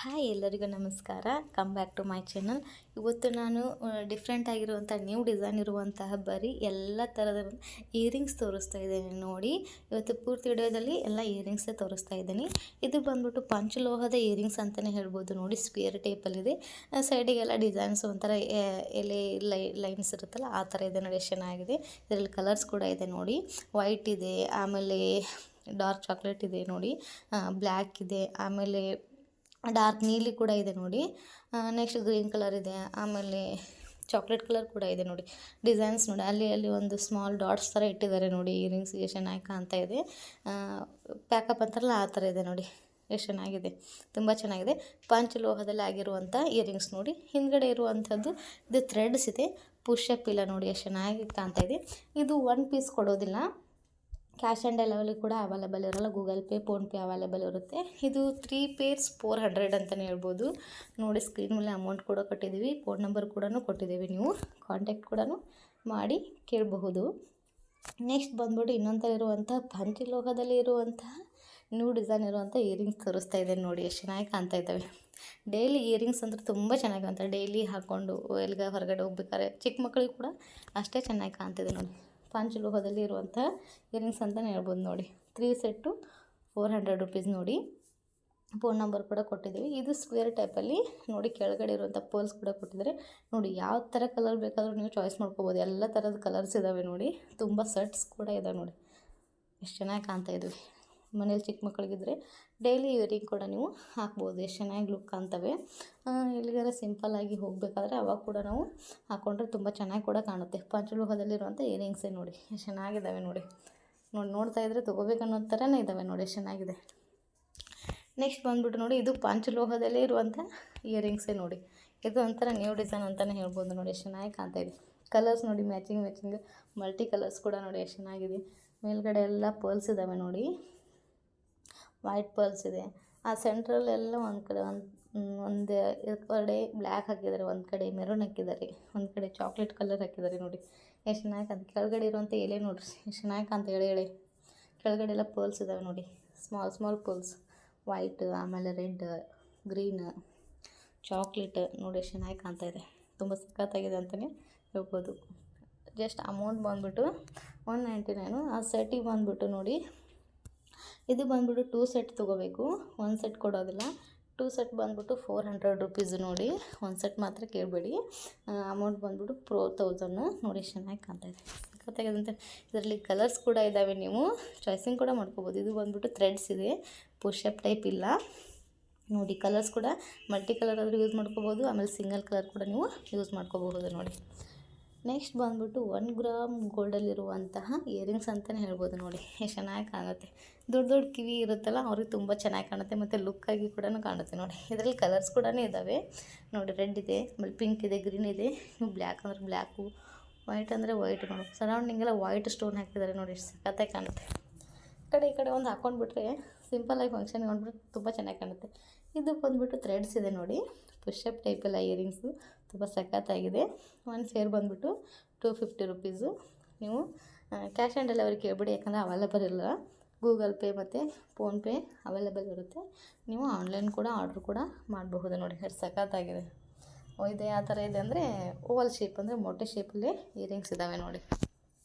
Hi ಎಲ್ಲರಿಗೂ ನಮಸ್ಕಾರ. Come back to my channel. ಇವತ್ತು ನಾನು ಡಿಫ್ರೆಂಟ್ ಆಗಿರುವಂಥ ನ್ಯೂ ಡಿಸೈನ್ ಇರುವಂತಹ ಬರೀ ಎಲ್ಲ ಥರದ ಇಯರಿಂಗ್ಸ್ ತೋರಿಸ್ತಾ ಇದ್ದೇನೆ ನೋಡಿ. ಇವತ್ತು ಪೂರ್ತಿ ವಿಡಿಯೋದಲ್ಲಿ ಎಲ್ಲ ಇಯರಿಂಗ್ಸೇ ತೋರಿಸ್ತಾ ಇದ್ದೀನಿ. ಇದು ಬಂದ್ಬಿಟ್ಟು ಪಂಚಲೋಹದ ಇಯರಿಂಗ್ಸ್ ಅಂತಲೇ ಹೇಳ್ಬೋದು ನೋಡಿ. ಸ್ಪಿಯರ್ ಟೈಪಲ್ಲಿದೆ, ಸೈಡಿಗೆಲ್ಲ ಡಿಸೈನ್ಸ್ ಒಂಥರ ಎಲೆ ಲೈನ್ಸ್ ಇರುತ್ತಲ್ಲ ಆ ಥರ ಇದೆ ನೋಡಿ. ಚೆನ್ನಾಗಿದೆ. ಇದರಲ್ಲಿ ಕಲರ್ಸ್ ಕೂಡ ಇದೆ ನೋಡಿ. ವೈಟ್ ಇದೆ, ಆಮೇಲೆ ಡಾರ್ಕ್ ಚಾಕ್ಲೇಟ್ ಇದೆ ನೋಡಿ, ಬ್ಲ್ಯಾಕ್ ಇದೆ, ಆಮೇಲೆ ಡಾರ್ಕ್ ನೀಲಿ ಕೂಡ ಇದೆ ನೋಡಿ. ನೆಕ್ಸ್ಟ್ ಗ್ರೀನ್ ಕಲರ್ ಇದೆ, ಆಮೇಲೆ ಚಾಕ್ಲೇಟ್ ಕಲರ್ ಕೂಡ ಇದೆ ನೋಡಿ. ಡಿಸೈನ್ಸ್ ನೋಡಿ, ಅಲ್ಲಿ ಒಂದು ಸ್ಮಾಲ್ ಡಾಟ್ಸ್ ಥರ ಇಟ್ಟಿದ್ದಾರೆ ನೋಡಿ. ಇಯರಿಂಗ್ಸ್ಗೆ ಚೆನ್ನಾಗಿ ಕಾಣ್ತಾ ಇದೆ. ಪ್ಯಾಕಪ್ ಅಂತಾರಲ್ಲ ಆ ಥರ ಇದೆ ನೋಡಿ. ಎಷ್ಟು ಚೆನ್ನಾಗಿದೆ, ತುಂಬ ಚೆನ್ನಾಗಿದೆ. ಪಂಚಲೋಹದಲ್ಲಿ ಆಗಿರುವಂಥ ಇಯರಿಂಗ್ಸ್ ನೋಡಿ. ಹಿಂದ್ಗಡೆ ಇರುವಂಥದ್ದು ಇದು ಥ್ರೆಡ್ಸ್ ಇದೆ, ಪುಷಪ್ ಇಲ್ಲ ನೋಡಿ. ಎಷ್ಟು ಚೆನ್ನಾಗಿ ಕಾಣ್ತಾ ಇದೆ. ಇದು ಒನ್ ಪೀಸ್ ಕೊಡೋದಿಲ್ಲ, ಕ್ಯಾಶ್ ಆನ್ ಡೆಲಿವರಿ ಕೂಡ ಅವೈಲೇಬಲ್ ಇರೋಲ್ಲ. ಗೂಗಲ್ ಪೇ, ಫೋನ್ಪೇ ಅವೈಲೇಬಲ್ ಇರುತ್ತೆ. ಇದು 3 ಪೇರ್ಸ್ 400 ಅಂತಲೇ ಹೇಳ್ಬೋದು ನೋಡಿ. ಸ್ಕ್ರೀನ್ ಮೇಲೆ ಅಮೌಂಟ್ ಕೂಡ ಕೊಟ್ಟಿದ್ದೀವಿ, ಫೋನ್ ನಂಬರ್ ಕೂಡ ಕೊಟ್ಟಿದ್ದೀವಿ. ನೀವು ಕಾಂಟ್ಯಾಕ್ಟ್ ಕೂಡ ಮಾಡಿ ಕೇಳಬಹುದು. ನೆಕ್ಸ್ಟ್ ಬಂದ್ಬಿಟ್ಟು ಇನ್ನೊಂದು ಥರ ಇರುವಂಥ ಪಂಚಲೋಹದಲ್ಲಿ ಇರುವಂತಹ ನ್ಯೂ ಡಿಸೈನ್ ಇರುವಂಥ ಇಯರಿಂಗ್ಸ್ ತೋರಿಸ್ತಾ ಇದ್ದೇನೆ ನೋಡಿ. ಎಷ್ಟು ಚೆನ್ನಾಗಿ ಕಾಣ್ತಾ ಇದ್ದಾವೆ. ಡೈಲಿ ಇಯರಿಂಗ್ಸ್ ಅಂದರೆ ತುಂಬ ಚೆನ್ನಾಗಿ ಕಾಣ್ತವೆ. ಡೈಲಿ ಹಾಕ್ಕೊಂಡು ಎಲ್ಲಿಗೆ ಹೊರಗಡೆ ಹೋಗ್ಬೇಕಾದ್ರೆ ಚಿಕ್ಕ ಮಕ್ಕಳಿಗೆ ಕೂಡ ಅಷ್ಟೇ ಚೆನ್ನಾಗಿ ಕಾಣ್ತಿದೆ ನೋಡಿ. ಪಂಚಲೋಹದಲ್ಲಿ ಇರುವಂಥ ಇಯರಿಂಗ್ಸ್ ಅಂತಲೇ ಹೇಳ್ಬೋದು ನೋಡಿ. 3 ಸೆಟ್ಟು 400 ರುಪೀಸ್ ನೋಡಿ. ಫೋನ್ ನಂಬರ್ ಕೂಡ ಕೊಟ್ಟಿದ್ದೀವಿ. ಇದು ಸ್ಕ್ವೇರ್ ಟೈಪಲ್ಲಿ ನೋಡಿ. ಕೆಳಗಡೆ ಇರುವಂಥ ಪೋಲ್ಸ್ ಕೂಡ ಕೊಟ್ಟಿದ್ದಾರೆ ನೋಡಿ. ಯಾವ ಥರ ಕಲರ್ ಬೇಕಾದರೂ ನೀವು ಚಾಯ್ಸ್ ಮಾಡ್ಕೋಬೋದು. ಎಲ್ಲ ಥರದ ಕಲರ್ಸ್ ಇದ್ದಾವೆ ನೋಡಿ. ತುಂಬ ಸೆಟ್ಸ್ ಕೂಡ ಇದ್ದಾವೆ ನೋಡಿ. ಎಷ್ಟು ಚೆನ್ನಾಗಿ ಕಾಣ್ತಾ ಇದ್ವಿ. ಮನೇಲಿ ಚಿಕ್ಕ ಮಕ್ಕಳಿಗಿದ್ರೆ ಡೈಲಿ ಇಯರಿಂಗ್ ಕೂಡ ನೀವು ಹಾಕ್ಬೋದು. ಎಷ್ಟು ಚೆನ್ನಾಗಿ ಲುಕ್ ಕಾಣ್ತವೆ. ಎಲ್ಲಿಗಾರ ಸಿಂಪಲ್ಲಾಗಿ ಹೋಗಬೇಕಾದ್ರೆ ಅವಾಗ ಕೂಡ ನಾವು ಹಾಕ್ಕೊಂಡ್ರೆ ತುಂಬ ಚೆನ್ನಾಗಿ ಕೂಡ ಕಾಣುತ್ತೆ. ಪಂಚಲೋಹದಲ್ಲಿರುವಂಥ ಇಯರಿಂಗ್ಸೇ ನೋಡಿ. ಎಷ್ಟು ಚೆನ್ನಾಗಿದ್ದಾವೆ ನೋಡಿ. ನೋಡ್ತಾ ಇದ್ದರೆ ತೊಗೋಬೇಕನ್ನೋ ಥರನೇ ಇದ್ದಾವೆ ನೋಡಿ. ಎಷ್ಟು ಚೆನ್ನಾಗಿದೆ. ನೆಕ್ಸ್ಟ್ ಬಂದ್ಬಿಟ್ಟು ನೋಡಿ, ಇದು ಪಂಚಲೋಹದಲ್ಲೇ ಇರುವಂಥ ಇಯರಿಂಗ್ಸೇ ನೋಡಿ. ಇದು ಒಂಥರ ನ್ಯೂ ಡಿಸೈನ್ ಅಂತಲೇ ಹೇಳ್ಬೋದು ನೋಡಿ. ಎಷ್ಟು ಚೆನ್ನಾಗಿ ಕಾಣ್ತಾ ಇದೆ. ಕಲರ್ಸ್ ನೋಡಿ, ಮ್ಯಾಚಿಂಗ್ ಮಲ್ಟಿ ಕಲರ್ಸ್ ಕೂಡ ನೋಡಿ. ಎಷ್ಟು ಚೆನ್ನಾಗಿದೆ. ಮೇಲ್ಗಡೆ ಎಲ್ಲ ಪರ್ಲ್ಸ್ ಇದ್ದಾವೆ ನೋಡಿ. ವೈಟ್ ಪರ್ಲ್ಸ್ ಇದೆ. ಆ ಸೆಂಟ್ರಲ್ಲೆಲ್ಲ ಒಂದು ಕಡೆ ಒಂದು ಕಡೆ ಬ್ಲ್ಯಾಕ್ ಹಾಕಿದ್ದಾರೆ, ಒಂದು ಕಡೆ ಮೆರೂನ್ ಹಾಕಿದ್ದಾರೆ, ಒಂದು ಕಡೆ ಚಾಕ್ಲೇಟ್ ಕಲರ್ ಹಾಕಿದ್ದಾರೆ ನೋಡಿ. ಎಷ್ಟು ಚೆನ್ನಾಗಿ ಕಾಣ್ತದೆ. ಕೆಳಗಡೆ ಇರುವಂಥ ಎಲೆ ನೋಡಿರಿ, ಎಷ್ಟು ಚೆನ್ನಾಗಿ ಕಾಣ್ತಾ ಎಳೆ ಕೆಳಗಡೆ ಎಲ್ಲ ಪರ್ಲ್ಸ್ ಇದ್ದಾವೆ ನೋಡಿ. ಸ್ಮಾಲ್ ಪರ್ಲ್ಸ್, ವೈಟ್, ಆಮೇಲೆ ರೆಡ್, ಗ್ರೀನ್, ಚಾಕ್ಲೇಟ್ ನೋಡಿ. ಎಷ್ಟು ಚೆನ್ನಾಗಿ ಕಾಣ್ತಾ ಇದೆ. ತುಂಬ ಸಖತ್ತಾಗಿದೆ ಅಂತಲೇ ಹೇಳ್ಬೋದು. ಜಸ್ಟ್ ಅಮೌಂಟ್ ಬಂದುಬಿಟ್ಟು 199. ಆ ಸೆಟ್ಟಿಗೆ ಬಂದುಬಿಟ್ಟು ನೋಡಿ, ಇದು ಬಂದುಬಿಟ್ಟು 2 ಸೆಟ್ ತೊಗೋಬೇಕು, 1 ಸೆಟ್ ಕೊಡೋದಿಲ್ಲ. 2 ಸೆಟ್ ಬಂದುಬಿಟ್ಟು 400 ರುಪೀಸ್ ನೋಡಿ. 1 ಸೆಟ್ ಮಾತ್ರ ಕೇಳಬೇಡಿ. ಅಮೌಂಟ್ ಬಂದುಬಿಟ್ಟು 4000 ನೋಡಿ. ಚೆನ್ನಾಗಿ ಕಾಣ್ತಾ ಇದೆ. ಸಖತ್ತಾಗಿದಂತೆ. ಇದರಲ್ಲಿ ಕಲರ್ಸ್ ಕೂಡ ಇದ್ದಾವೆ, ನೀವು ಚಾಯ್ಸಿಂಗ್ ಕೂಡ ಮಾಡ್ಕೋಬೋದು. ಇದು ಬಂದುಬಿಟ್ಟು ಥ್ರೆಡ್ಸ್ ಇದೆ, ಪುಷಪ್ ಟೈಪ್ ಇಲ್ಲ ನೋಡಿ. ಕಲರ್ಸ್ ಕೂಡ ಮಲ್ಟಿ ಕಲರ್ ಆದರೂ ಯೂಸ್ ಮಾಡ್ಕೋಬೋದು, ಆಮೇಲೆ ಸಿಂಗಲ್ ಕಲರ್ ಕೂಡ ನೀವು ಯೂಸ್ ಮಾಡ್ಕೋಬಹುದು ನೋಡಿ. ನೆಕ್ಸ್ಟ್ ಬಂದುಬಿಟ್ಟು 1 ಗ್ರಾಮ್ ಗೋಲ್ಡಲ್ಲಿರುವಂತಹ ಇಯರಿಂಗ್ಸ್ ಅಂತಲೇ ಹೇಳ್ಬೋದು ನೋಡಿ. ಎಷ್ಟು ಚೆನ್ನಾಗಿ ಕಾಣುತ್ತೆ. ದೊಡ್ಡ ಕಿವಿ ಇರುತ್ತಲ್ಲ, ಅವ್ರಿಗೆ ತುಂಬ ಚೆನ್ನಾಗಿ ಕಾಣುತ್ತೆ, ಮತ್ತು ಲುಕ್ಕಾಗಿ ಕೂಡ ಕಾಣುತ್ತೆ ನೋಡಿ. ಇದರಲ್ಲಿ ಕಲರ್ಸ್ ಕೂಡ ಇದ್ದಾವೆ ನೋಡಿ. ರೆಡ್ ಇದೆ, ಆಮೇಲೆ ಪಿಂಕ್ ಇದೆ, ಗ್ರೀನ್ ಇದೆ, ಬ್ಲ್ಯಾಕ್ ಅಂದರೆ ಬ್ಲ್ಯಾಕು, ವೈಟ್ ಅಂದರೆ ವೈಟ್ ನೋಡಿ. ಸರೌಂಡಿಂಗೆಲ್ಲ ವೈಟ್ ಸ್ಟೋನ್ ಹಾಕಿದ್ದಾರೆ ನೋಡಿ. ಎಷ್ಟು ಸಖತ್ತಾಗಿ ಕಾಣುತ್ತೆ. ಈ ಕಡೆ ಒಂದು ಹಾಕ್ಕೊಂಡ್ಬಿಟ್ರೆ ಸಿಂಪಲ್ಲಾಗಿ ಫಂಕ್ಷನ್ಗೆ ಹೊಂದ್ಬಿಟ್ಟು ತುಂಬ ಚೆನ್ನಾಗಿ ಕಾಣುತ್ತೆ. ಇದು ಬಂದುಬಿಟ್ಟು ಥ್ರೆಡ್ಸ್ ಇದೆ ನೋಡಿ. ಪುಷಪ್ ಟೈಪೆಲ್ಲ ಇಯರಿಂಗ್ಸು ತುಂಬ ಸಖತ್ತಾಗಿದೆ. 1 ಸೇರ್ ಬಂದುಬಿಟ್ಟು 250 ರುಪೀಸು. ನೀವು ಕ್ಯಾಶ್ ಆನ್ ಡೆಲಿವರಿ ಕೇಳಬೇಡಿ, ಯಾಕಂದರೆ ಅವೈಲೇಬಲ್ ಇಲ್ಲ. ಗೂಗಲ್ ಪೇ ಮತ್ತು ಫೋನ್ಪೇ ಅವೈಲೇಬಲ್ ಇರುತ್ತೆ. ನೀವು ಆನ್ಲೈನ್ ಕೂಡ ಆರ್ಡ್ರ್ ಕೂಡ ಮಾಡಬಹುದು ನೋಡಿ. ಎಷ್ಟು ಸಖತ್ತಾಗಿದೆ. ಇದೆ ಯಾವ ಥರ ಇದೆ ಅಂದರೆ ಓವಲ್ ಶೇಪ್, ಅಂದರೆ ಮೊಟ್ಟೆ ಶೇಪಲ್ಲೇ ಇಯರಿಂಗ್ಸ್ ಇದ್ದಾವೆ ನೋಡಿ.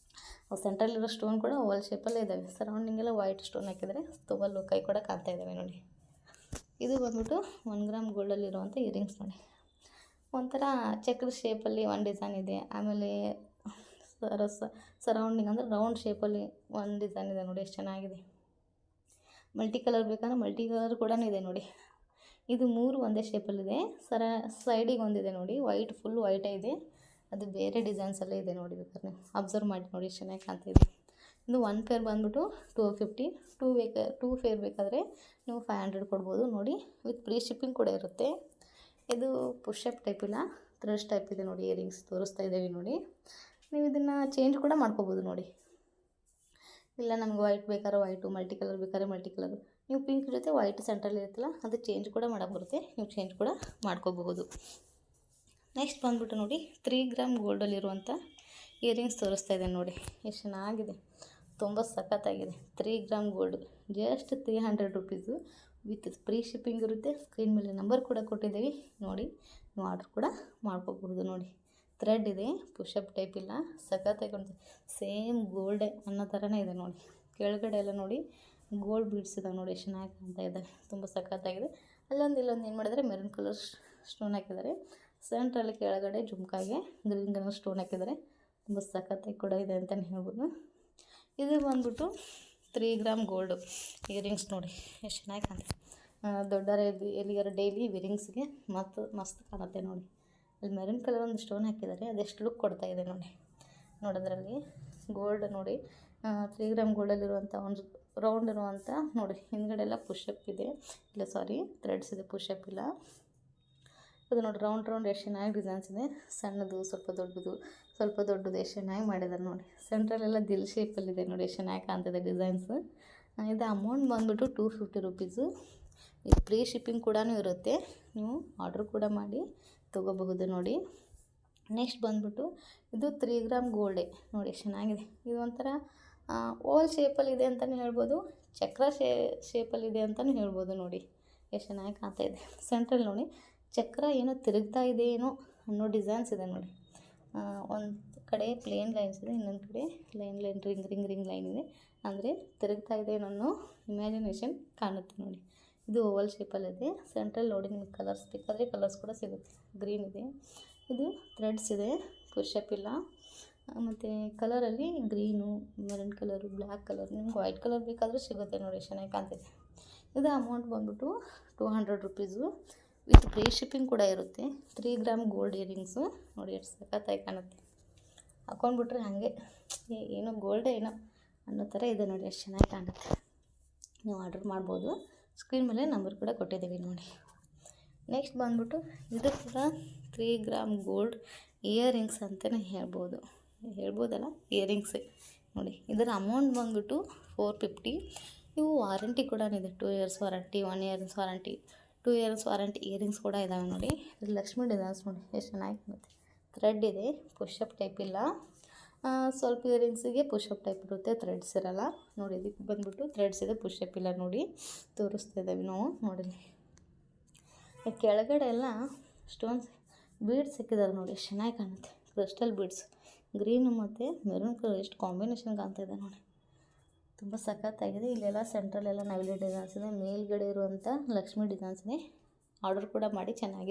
ಸೆಂಟ್ರಲ್ಲಿರೋ ಸ್ಟೋನ್ ಕೂಡ ಓವಲ್ ಶೇಪಲ್ಲೇ ಇದ್ದಾವೆ. ಸರೌಂಡಿಂಗೆಲ್ಲ ವೈಟ್ ಸ್ಟೋನ್ ಹಾಕಿದರೆ ತುಂಬ ಲುಕ್ಕಾಗಿ ಕೂಡ ಕಾಣ್ತಾ ಇದ್ದಾವೆ ನೋಡಿ. ಇದು ಬಂದ್ಬಿಟ್ಟು 1 ಗ್ರಾಮ್ ಗೋಲ್ಡಲ್ಲಿರುವಂಥ ಇಯರಿಂಗ್ಸ್ ನೋಡಿ. ಒಂಥರ ಚಕ್ರ ಶೇಪಲ್ಲಿ ಒಂದು ಡಿಸೈನ್ ಇದೆ, ಆಮೇಲೆ ಸರೌಂಡಿಂಗ್ ಅಂದರೆ ರೌಂಡ್ ಶೇಪಲ್ಲಿ ಒಂದು ಡಿಸೈನ್ ಇದೆ ನೋಡಿ. ಎಷ್ಟು ಚೆನ್ನಾಗಿದೆ. ಮಲ್ಟಿ ಕಲರ್ ಬೇಕಂದ್ರೆ ಮಲ್ಟಿ ಕಲರ್ ಕೂಡ ಇದೆ ನೋಡಿ. ಇದು 3 ಒಂದೇ ಶೇಪಲ್ಲಿದೆ. ಸೈಡಿಗೆ ಒಂದಿದೆ ನೋಡಿ, ವೈಟ್, ಫುಲ್ ವೈಟೇ ಇದೆ. ಅದು ಬೇರೆ ಡಿಸೈನ್ಸಲ್ಲೇ ಇದೆ ನೋಡಿ. ಬೇಕಾದ್ರೆ ನೀವು ಅಬ್ಸರ್ವ್ ಮಾಡಿ ನೋಡಿ. ಎಷ್ಟು ಚೆನ್ನಾಗಿ ಕಾಣ್ತಿದೆ. ಇದು 1 ಪೇರ್ ಬಂದುಬಿಟ್ಟು 250. 2 ಪೇರ್ ಬೇಕಾದರೆ ನೀವು 500 ಕೊಡ್ಬೋದು ನೋಡಿ. ವಿತ್ ಫ್ರೀ ಶಿಪ್ಪಿಂಗ್ ಕೂಡ ಇರುತ್ತೆ. ಇದು ಪುಷಪ್ ಟೈಪ್ ಇಲ್ಲ, ಥ್ರೆಡ್ಸ್ ಟೈಪ್ ಇದೆ ನೋಡಿ. ಇಯರಿಂಗ್ಸ್ ತೋರಿಸ್ತಾ ಇದ್ದೀವಿ ನೋಡಿ. ನೀವು ಇದನ್ನು ಚೇಂಜ್ ಕೂಡ ಮಾಡ್ಕೋಬೋದು ನೋಡಿ. ಇಲ್ಲ ನಮ್ಗೆ ವೈಟ್ ಬೇಕಾದ್ರೆ ವೈಟು, ಮಲ್ಟಿ ಕಲರ್ ಬೇಕಾದ್ರೆ ಮಲ್ಟಿ ಕಲರು. ನೀವು ಪಿಂಕ್ ಜೊತೆ ವೈಟ್ ಸೆಂಟ್ರಲ್ಲಿ ಇರುತ್ತಲ್ಲ, ಅದು ಚೇಂಜ್ ಕೂಡ ಮಾಡೋಕ್ಕೆ ಬರುತ್ತೆ. ನೀವು ಚೇಂಜ್ ಕೂಡ ಮಾಡ್ಕೋಬಹುದು. ನೆಕ್ಸ್ಟ್ ಬಂದುಬಿಟ್ಟು ನೋಡಿ, 3 ಗ್ರಾಮ್ ಗೋಲ್ಡಲ್ಲಿರುವಂಥ ಇಯರಿಂಗ್ಸ್ ತೋರಿಸ್ತಾ ಇದೆ ನೋಡಿ. ಎಷ್ಟು ಚೆನ್ನಾಗಿದೆ, ತುಂಬ ಸಖತ್ತಾಗಿದೆ. 3 gram gold just 300 rupees. With free shipping ಇರುತ್ತೆ. ಸ್ಕ್ರೀನ್ ಮೇಲೆ ನಂಬರ್ ಕೂಡ ಕೊಟ್ಟಿದ್ದೀವಿ, ನೋಡಿ ನೀವು ಆರ್ಡ್ರ್ ಕೂಡ ಮಾಡ್ಕೋಬಹುದು. ನೋಡಿ ಥ್ರೆಡ್ ಇದೆ, ಪುಷಪ್ ಟೈಪ್ ಇಲ್ಲ, ಸಖತ್ತಾಗಿ ಕಾಣುತ್ತೆ. ಸೇಮ್ ಗೋಲ್ಡೆ ಅನ್ನೋ ಥರನೇ ಇದೆ ನೋಡಿ. ಕೆಳಗಡೆ ಎಲ್ಲ ನೋಡಿ ಗೋಲ್ಡ್ ಬೀಡ್ಸ್ ಇದಾವೆ ನೋಡಿ, ಎಷ್ಟು ಚೆನ್ನಾಗಿ ಕಾಣ್ತಾ ಇದೆ, ತುಂಬ ಸಖತ್ತಾಗಿದೆ. ಇಲ್ಲೊಂದು ಏನು ಮಾಡಿದರೆ ಮೆರೂನ್ ಕಲರ್ ಸ್ಟೋನ್ ಹಾಕಿದ್ದಾರೆ. ಸೆಂಟ್ರಲ್ಲಿ ಕೆಳಗಡೆ ಜುಮ್ಕಾಗೆ ಗ್ರೀನ್ ಕಲರ್ ಸ್ಟೋನ್ ಹಾಕಿದ್ದಾರೆ. ತುಂಬ ಸಖತ್ತಾಗಿ ಕೂಡ ಇದೆ ಅಂತಲೇ ಹೇಳ್ಬೋದು. ಇದು ಬಂದ್ಬಿಟ್ಟು 3 ಗ್ರಾಮ್ ಗೋಲ್ಡು ಇಯರಿಂಗ್ಸ್ ನೋಡಿ, ಎಷ್ಟು ಚೆನ್ನಾಗಿ ಕಾಣುತ್ತೆ. ದೊಡ್ಡವರ ಎಲ್ಲಿಗಾರ ಡೈಲಿ ವೇರಿಂಗ್ಸ್ಗೆ ಮಸ್ತ್ ಕಾಣುತ್ತೆ ನೋಡಿ. ಅಲ್ಲಿ ಮೆರೂನ್ ಕಲರ್ ಒಂದು ಸ್ಟೋನ್ ಹಾಕಿದ್ದಾರೆ, ಅದೆಷ್ಟು ಲುಕ್ ಕೊಡ್ತಾ ಇದೆ ನೋಡಿ. ನೋಡೋದ್ರಲ್ಲಿ ಗೋಲ್ಡ್ ನೋಡಿ, 3 ಗ್ರಾಮ್ ಗೋಲ್ಡಲ್ಲಿರುವಂಥ ಒಂದು ರೌಂಡ್ ಇರುವಂಥ ನೋಡಿ. ಹಿಂದ್ಗಡೆ ಎಲ್ಲ ಪುಷಪ್ ಇದೆ, ಇಲ್ಲ ಸಾರಿ ಥ್ರೆಡ್ಸ್ ಇದೆ, ಪುಷಪ್ ಇಲ್ಲ. ಅದು ನೋಡಿ ರೌಂಡ್ ಎಷ್ಟು ಚೆನ್ನಾಗಿ ಡಿಸೈನ್ಸ್ ಇದೆ. ಸಣ್ಣದು ಸ್ವಲ್ಪ ದೊಡ್ಡದು ಎಷ್ಟು ಚೆನ್ನಾಗಿ ಮಾಡಿದ್ದಾರೆ ನೋಡಿ. ಸೆಂಟ್ರಲ್ಲೆಲ್ಲ ದಿಲ್ ಶೇಪಲ್ಲಿದೆ ನೋಡಿ, ಎಷ್ಟು ಚೆನ್ನಾಗಿ ಕಾಣ್ತಿದೆ ಡಿಸೈನ್ಸು. ಇದು ಅಮೌಂಟ್ ಬಂದುಬಿಟ್ಟು 250 ರುಪೀಸು. ಇದು ಫ್ರೀ ಶಿಪ್ಪಿಂಗ್ ಕೂಡ ಇರುತ್ತೆ, ನೀವು ಆರ್ಡ್ರ್ ಕೂಡ ಮಾಡಿ ತೊಗೋಬಹುದು ನೋಡಿ. ನೆಕ್ಸ್ಟ್ ಬಂದುಬಿಟ್ಟು ಇದು 3 ಗ್ರಾಮ್ ಗೋಲ್ಡೆ ನೋಡಿ, ಎಷ್ಟು ಚೆನ್ನಾಗಿದೆ. ಇದು ಒಂಥರ ಓಲ್ ಶೇಪಲ್ಲಿದೆ ಅಂತಲೇ ಹೇಳ್ಬೋದು, ಚಕ್ರ ಶೇಪಲ್ಲಿದೆ ಅಂತಲೂ ಹೇಳ್ಬೋದು ನೋಡಿ. ಎಷ್ಟು ಚೆನ್ನಾಗಿ ಕಾಣ್ತಾ ಇದೆ. ಸೆಂಟ್ರಲ್ಲಿ ನೋಡಿ ಚಕ್ರ ಏನೋ ತಿರುಗ್ತಾ ಇದೆ ಏನೋ ಅನ್ನೋ ಡಿಸೈನ್ಸ್ ಇದೆ ನೋಡಿ. ಒಂದು ಕಡೆ ಪ್ಲೇನ್ ಲೈನ್ಸ್ ಇದೆ, ಇನ್ನೊಂದು ಕಡೆ ಲೈನ್ ರಿಂಗ್ ಲೈನ್ ಇದೆ, ಅಂದರೆ ತಿರುಗ್ತಾ ಇದೆ ಅನ್ನೋ ಇಮ್ಯಾಜಿನೇಷನ್ ಕಾಣುತ್ತೆ ನೋಡಿ. ಇದು ಓವಲ್ ಶೇಪಲ್ಲಿದೆ. ಸೆಂಟ್ರಲ್ಲಿ ನೋಡಿ ನಿಮಗೆ ಕಲರ್ಸ್ ಬೇಕಾದರೆ ಕಲರ್ಸ್ ಕೂಡ ಸಿಗುತ್ತೆ. ಗ್ರೀನ್ ಇದೆ, ಇದು ಥ್ರೆಡ್ಸ್ ಇದೆ, ಪುಷಪ್ ಇಲ್ಲ. ಮತ್ತು ಕಲರಲ್ಲಿ green, maroon colour, black colour, ನಿಮ್ಗೆ ವೈಟ್ ಕಲರ್ ಬೇಕಾದರೂ ಸಿಗುತ್ತೆ ನೋಡಿ, ಚೆನ್ನಾಗಿ ಕಾಣ್ತಿದೆ. ಇದು ಅಮೌಂಟ್ ಬಂದ್ಬಿಟ್ಟು 200 ರುಪೀಸು. ವಿತ್ ಫ್ರೀ ಶಿಪ್ಪಿಂಗ್ ಕೂಡ ಇರುತ್ತೆ. 3 ಗ್ರಾಮ್ ಗೋಲ್ಡ್ ಇಯರಿಂಗ್ಸು ನೋಡಿ, ಎಷ್ಟು ಸಖತ್ತಾಗಿ ಕಾಣುತ್ತೆ. ಹಾಕ್ಕೊಂಡ್ಬಿಟ್ರೆ ಹಾಗೆ ಏನೋ ಗೋಲ್ಡೇ ಏನೋ ಅನ್ನೋ ಥರ ಇದೆ ನೋಡಿ, ಎಷ್ಟು ಚೆನ್ನಾಗಿ ಕಾಣುತ್ತೆ. ನೀವು ಆರ್ಡ್ರ್ ಮಾಡ್ಬೋದು, ಸ್ಕ್ರೀನ್ ಮೇಲೆ ನಂಬರ್ ಕೂಡ ಕೊಟ್ಟಿದ್ದೀವಿ ನೋಡಿ. ನೆಕ್ಸ್ಟ್ ಬಂದ್ಬಿಟ್ಟು ಇದು ಕೂಡ 3 ಗ್ರಾಮ್ ಗೋಲ್ಡ್ ಇಯರಿಂಗ್ಸ್ ಅಂತಲೇ ಹೇಳ್ಬೋದಲ್ಲ, ಇಯರಿಂಗ್ಸೇ ನೋಡಿ. ಇದರ ಅಮೌಂಟ್ ಬಂದ್ಬಿಟ್ಟು 450. ಇವು ವಾರಂಟಿ ಕೂಡ ಇದೆ, 2 years warranty, 1 years warranty, 2 years warranty earrings ಕೂಡ ಇದ್ದಾವೆ ನೋಡಿ. ಇದು ಲಕ್ಷ್ಮಿ ಡಿಸೈನ್ಸ್ ನೋಡಿ, ಎಷ್ಟು ಚೆನ್ನಾಗಿ ಕಾಣುತ್ತೆ. ಥ್ರೆಡ್ ಇದೆ, ಪುಷಪ್ ಟೈಪ್ ಇಲ್ಲ. ಸ್ವಲ್ಪ ಇಯರಿಂಗ್ಸಿಗೆ ಪುಷಪ್ ಟೈಪ್ ಇರುತ್ತೆ, ಥ್ರೆಡ್ಸ್ ಇರೋಲ್ಲ ನೋಡಿ. ಇದಕ್ಕೆ ಬಂದ್ಬಿಟ್ಟು ಥ್ರೆಡ್ಸ್ ಇದೆ, ಪುಷಪ್ ಇಲ್ಲ ನೋಡಿ, ತೋರಿಸ್ತಾ ಇದ್ದಾವೆ ನಾವು ನೋಡಿ. ಕೆಳಗಡೆ ಎಲ್ಲ ಸ್ಟೋನ್ಸ್ ಬೀಡ್ಸ್ ಹಾಕಿದ್ದಾರೆ ನೋಡಿ, ಎಷ್ಟು ಚೆನ್ನಾಗಿ ಕಾಣುತ್ತೆ. ಕ್ರಿಸ್ಟಲ್ ಬೀಡ್ಸ್, ಗ್ರೀನು ಮತ್ತು ಮೆರೂನ್ ಕಲರ್ ಎಷ್ಟು ಕಾಂಬಿನೇಷನ್ ಕಾಣ್ತಾ ಇದೆ ನೋಡಿ, ತುಂಬ ಸಖತ್ತಾಗಿದೆ. ಇಲ್ಲೆಲ್ಲ ಸೆಂಟ್ರಲ್ಲೆಲ್ಲ ನವಿಲು ಡಿಸೈನ್ಸ್ ಇದೆ, ಮೇಲ್ಗಡೆ ಇರುವಂಥ ಲಕ್ಷ್ಮಿ ಡಿಸೈನ್ಸ್ ಇದೆ. ಆರ್ಡರ್ ಕೂಡ ಮಾಡಿ, ಚೆನ್ನಾಗಿದೆ.